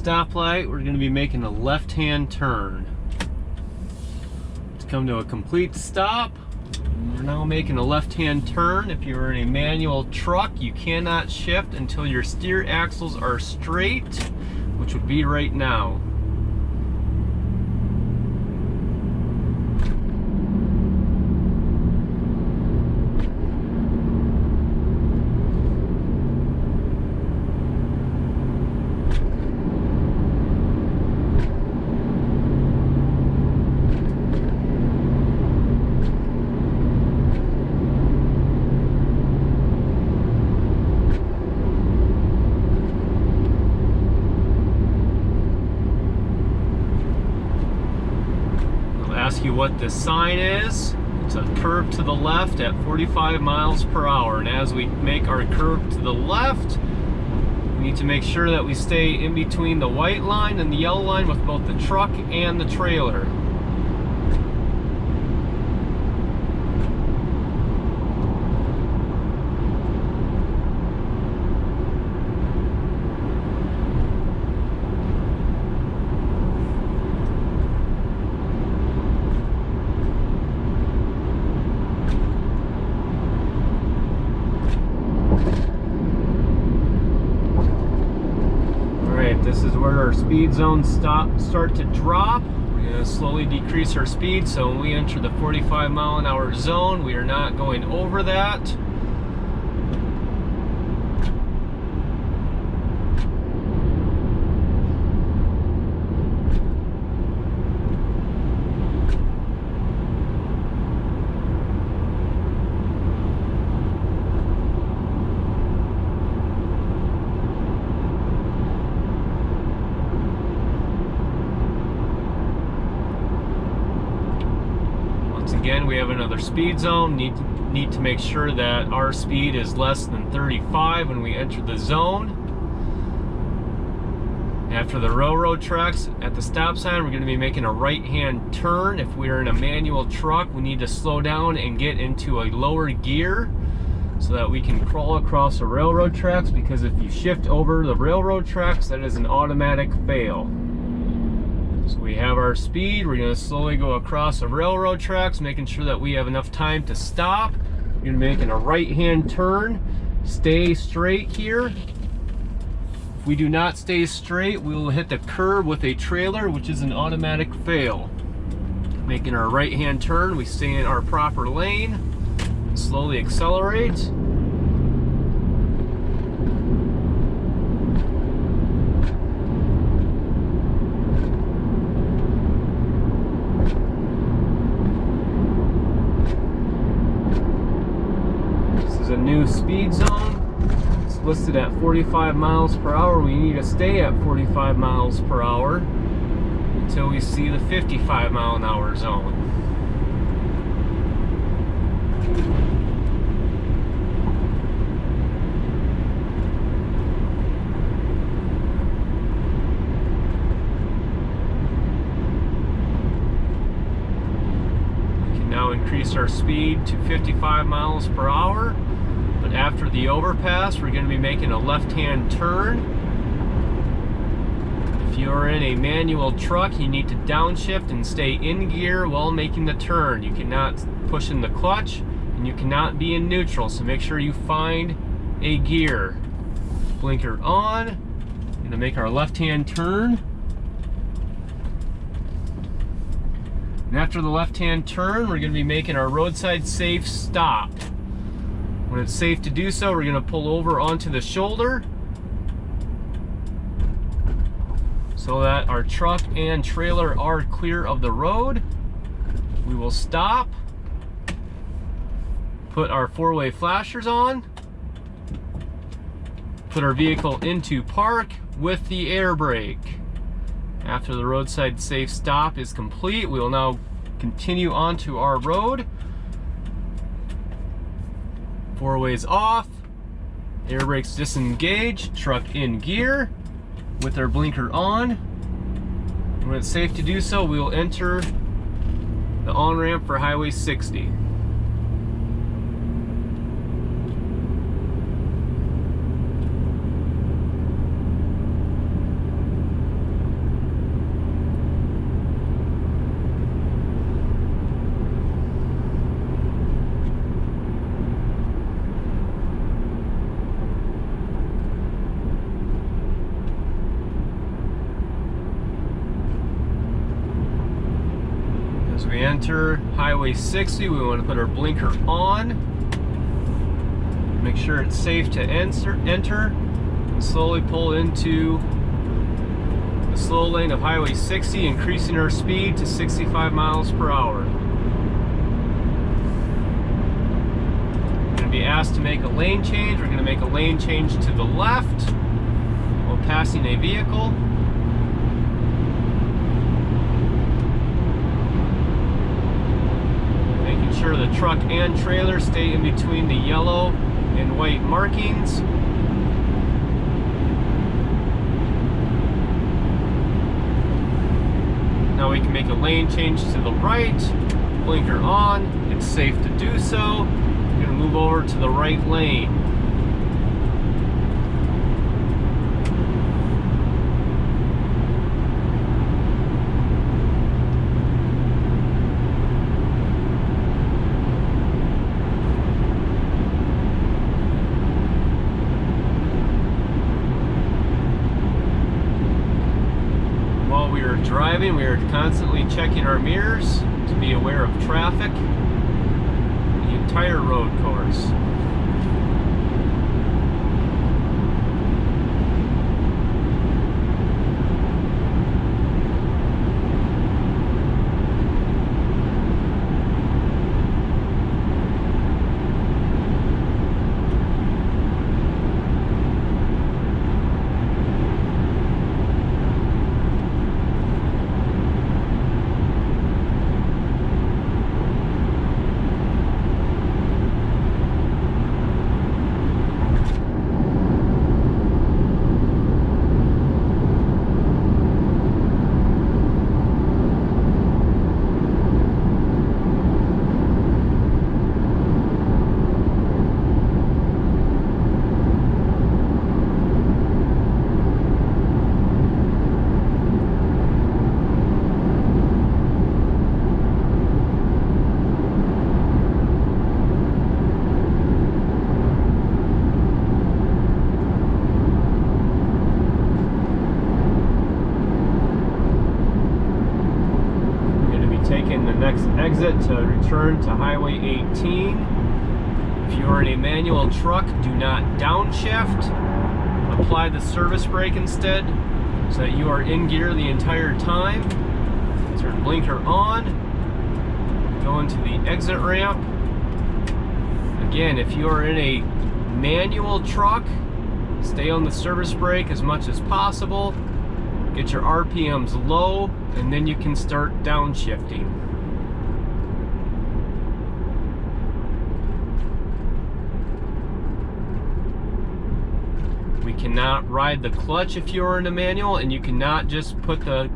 stoplight, we're going to be making a left-hand turn. To come to a complete stop, we're now making a left-hand turn. If you're in a manual truck, you cannot shift until your steer axles are straight, which would be right now. Ask you what this sign is. It's a curve to the left at 45 miles per hour, and as we make our curve to the left, we need to make sure that we stay in between the white line and the yellow line with both the truck and the trailer. This is where our speed zones start to drop. We're going to slowly decrease our speed, so when we enter the 45-mile-an-hour zone, we are not going over that. Again, we have another speed zone. Need to make sure that our speed is less than 35 when we enter the zone. After the railroad tracks, at the stop sign, we're going to be making a right-hand turn. If we are in a manual truck, we need to slow down and get into a lower gear so that we can crawl across the railroad tracks, because if you shift over the railroad tracks, that is an automatic fail. So we have our speed. We're going to slowly go across the railroad tracks, making sure that we have enough time to stop. We're going to be making a right-hand turn. Stay straight here. If we do not stay straight, we will hit the curb with a trailer, which is an automatic fail. Making our right-hand turn, we stay in our proper lane. Slowly accelerate. A new speed zone. It's listed at 45 miles per hour. We need to stay at 45 miles per hour until we see the 55-mile-an-hour zone. We can now increase our speed to 55 miles per hour. But after the overpass, we're going to be making a left-hand turn. If you're in a manual truck, you need to downshift and stay in gear while making the turn. You cannot push in the clutch, and you cannot be in neutral, so make sure you find a gear. Blinker on. Going to make our left-hand turn. And after the left-hand turn, we're going to be making our roadside safe stop. When it's safe to do so, we're going to pull over onto the shoulder so that our truck and trailer are clear of the road. We will stop, put our four-way flashers on, put our vehicle into park with the air brake. After the roadside safe stop is complete, we will now continue onto our road. Four ways off, air brakes disengaged, truck in gear with our blinker on. When it's safe to do so, we will enter the on-ramp for Highway 60. As we enter Highway 60, we want to put our blinker on. Make sure it's safe to enter. And slowly pull into the slow lane of Highway 60, increasing our speed to 65 miles per hour. We're going to be asked to make a lane change. We're going to make a lane change to the left while passing a vehicle. Making sure the truck and trailer stay in between the yellow and white markings. Now we can make a lane change to the right, blinker on, it's safe to do so. We're going to move over to the right lane. Driving, we are constantly checking our mirrors to be aware of traffic, the entire road course. Taking the next exit to return to Highway 18. If you are in a manual truck, do not downshift. Apply the service brake instead so that you are in gear the entire time. Turn blinker on. Go into the exit ramp. Again, if you are in a manual truck, stay on the service brake as much as possible. Get your RPMs low, and then you can start downshifting. We cannot ride the clutch if you're in a manual, and you cannot just put the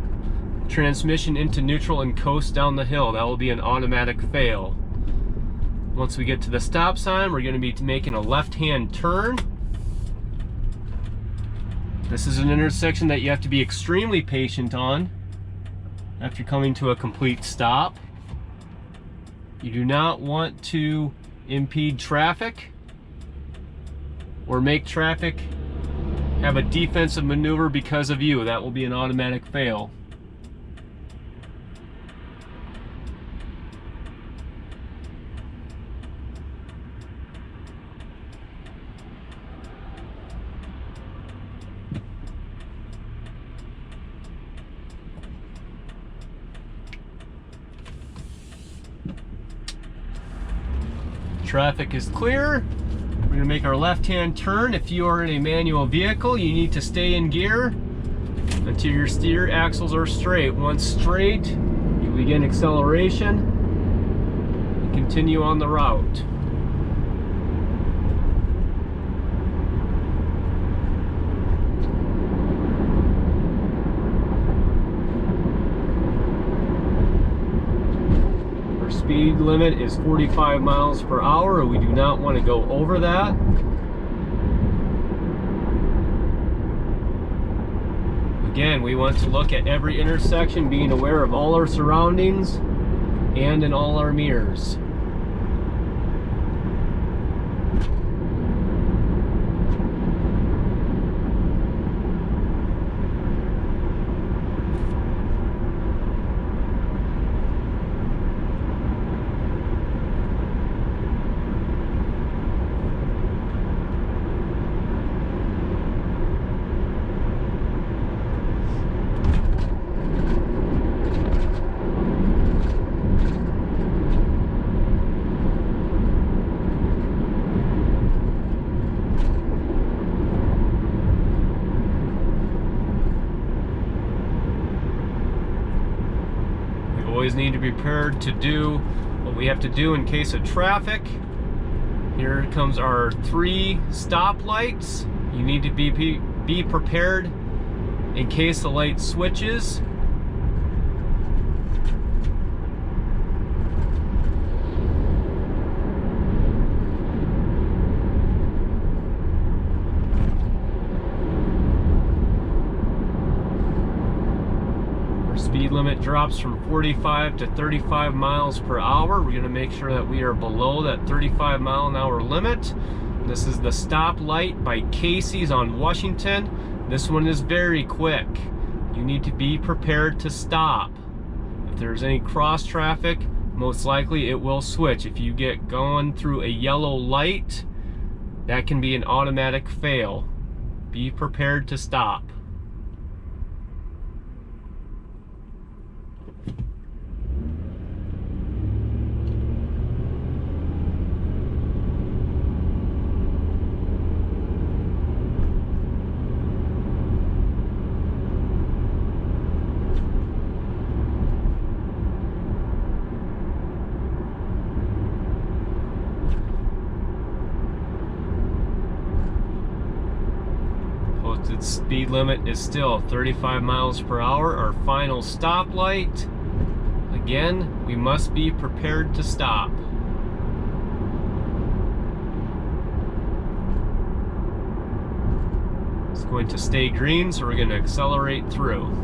transmission into neutral and coast down the hill. That will be an automatic fail. Once we get to the stop sign, we're going to be making a left-hand turn. This is an intersection that you have to be extremely patient on after coming to a complete stop. You do not want to impede traffic or make traffic have a defensive maneuver because of you. That will be an automatic fail. Traffic is clear. We're going to make our left-hand turn. If you are in a manual vehicle, you need to stay in gear until your steer axles are straight. Once straight, you begin acceleration and continue on the route. Speed limit is 45 miles per hour. We do not want to go over that. Again, we want to look at every intersection, being aware of all our surroundings and in all our mirrors. always need to be prepared to do what we have to do in case of traffic. Here comes our 3 stoplights. You need to be prepared in case the light switches. Speed limit drops from 45 to 35 miles per hour. We're going to make sure that we are below that 35-mile-an-hour limit. This is the stoplight by Casey's on Washington. This one is very quick. You need to be prepared to stop. If there's any cross traffic, most likely it will switch. If you get going through a yellow light, that can be an automatic fail. Be prepared to stop. Posted speed limit is still 35 miles per hour. Our final stoplight. Again, we must be prepared to stop. It's going to stay green, so we're going to accelerate through.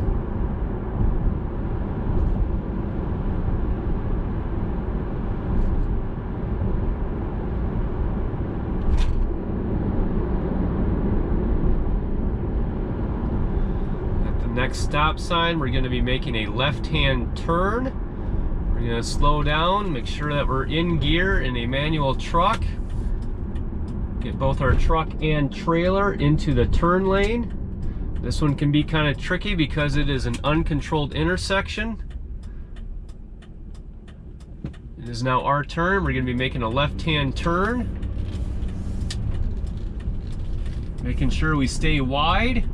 Next stop sign, we're going to be making a left-hand turn. We're going to slow down, make sure that we're in gear in a manual truck. Get both our truck and trailer into the turn lane. This one can be kind of tricky because it is an uncontrolled intersection. It is now our turn. We're going to be making a left-hand turn. Making sure we stay wide.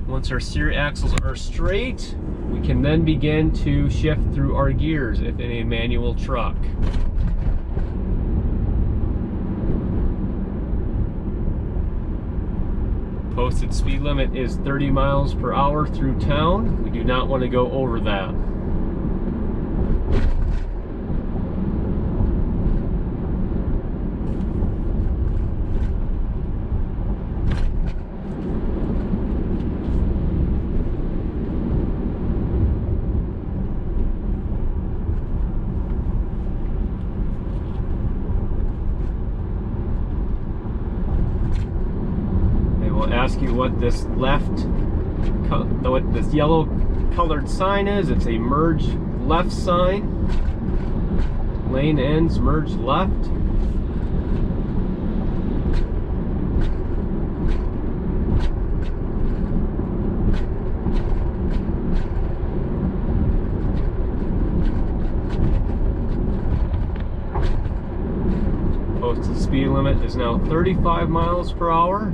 Once our steer axles are straight, we can then begin to shift through our gears if in a manual truck. Posted speed limit is 30 miles per hour through town. We do not want to go over that. Ask you what this what this yellow colored sign is. It's a merge left sign. Lane ends merge left. Posted speed limit is now 35 miles per hour.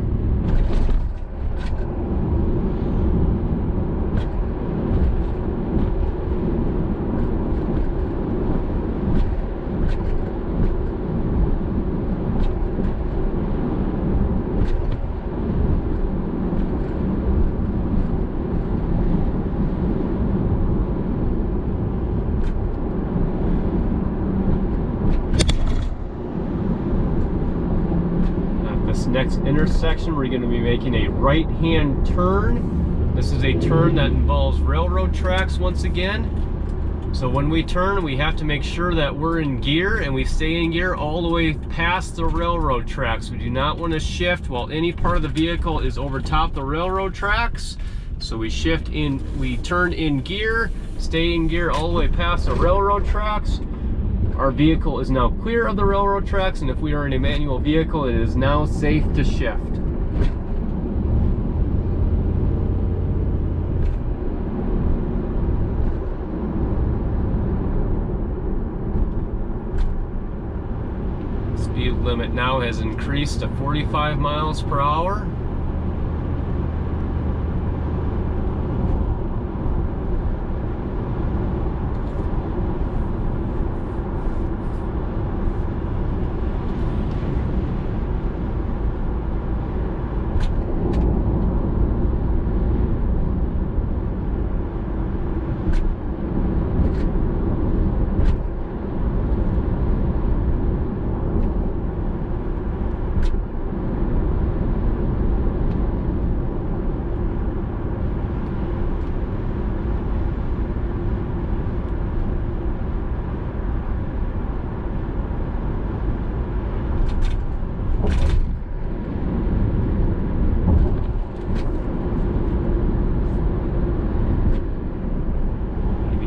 Next intersection, we're going to be making a right-hand turn. This is a turn that involves railroad tracks once again. So when we turn, we have to make sure that we're in gear, and we stay in gear all the way past the railroad tracks. We do not want to shift while any part of the vehicle is over top the railroad tracks. So we turn in gear, stay in gear all the way past the railroad tracks. Our vehicle is now clear of the railroad tracks, and if we are in a manual vehicle, it is now safe to shift. Speed limit now has increased to 45 miles per hour.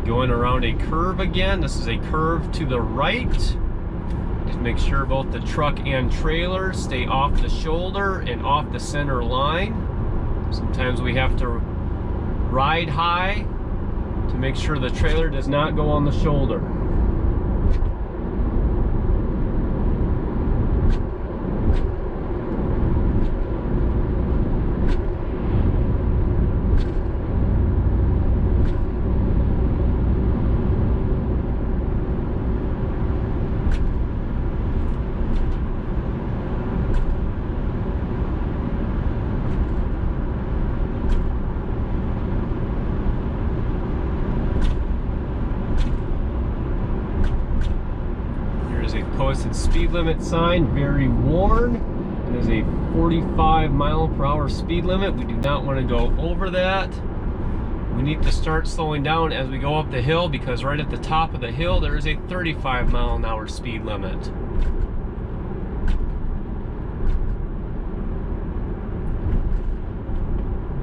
going around a curve again. This is a curve to the right. Just make sure both the truck and trailer stay off the shoulder and off the center line. Sometimes we have to ride high to make sure the trailer does not go on the shoulder. Posted speed limit sign, very worn. It is a 45 mile/hour speed limit. We do not want to go over that. We need to start slowing down as we go up the hill, because right at the top of the hill there is a 35 mile/hour speed limit.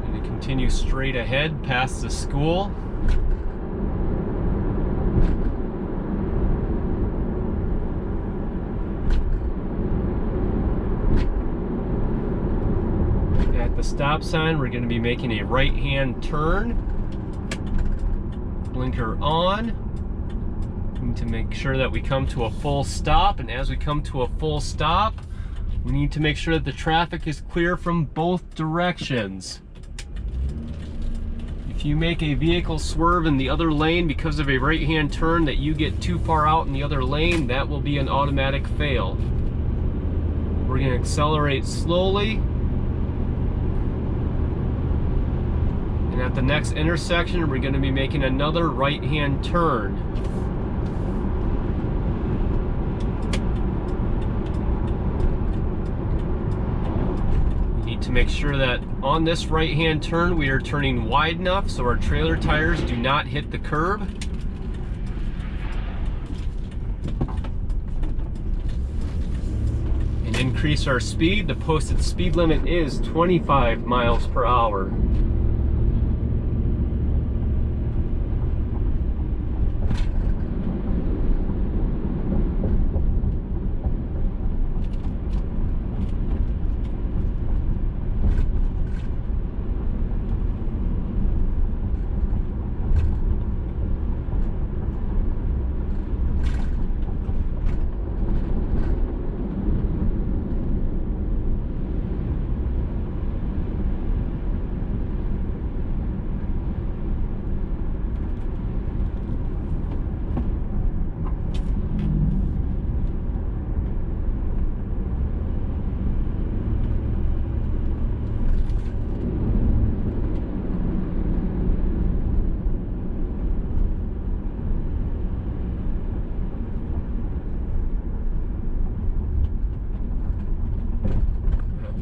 We're going to continue straight ahead past the school. The stop sign, we're going to be making a right-hand turn. Blinker on. We need to make sure that we come to a full stop, and as we come to a full stop, we need to make sure that the traffic is clear from both directions. If you make a vehicle swerve in the other lane because of a right-hand turn that you get too far out in the other lane, that will be an automatic fail. We're going to accelerate slowly. And at the next intersection, we're going to be making another right-hand turn. We need to make sure that on this right-hand turn, we are turning wide enough so our trailer tires do not hit the curb. And increase our speed. The posted speed limit is 25 miles per hour.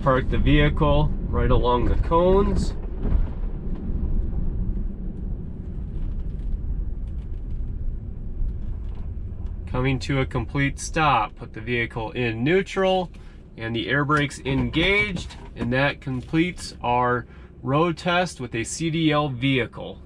Park the vehicle right along the cones. Coming to a complete stop, put the vehicle in neutral and the air brakes engaged, and that completes our road test with a CDL vehicle.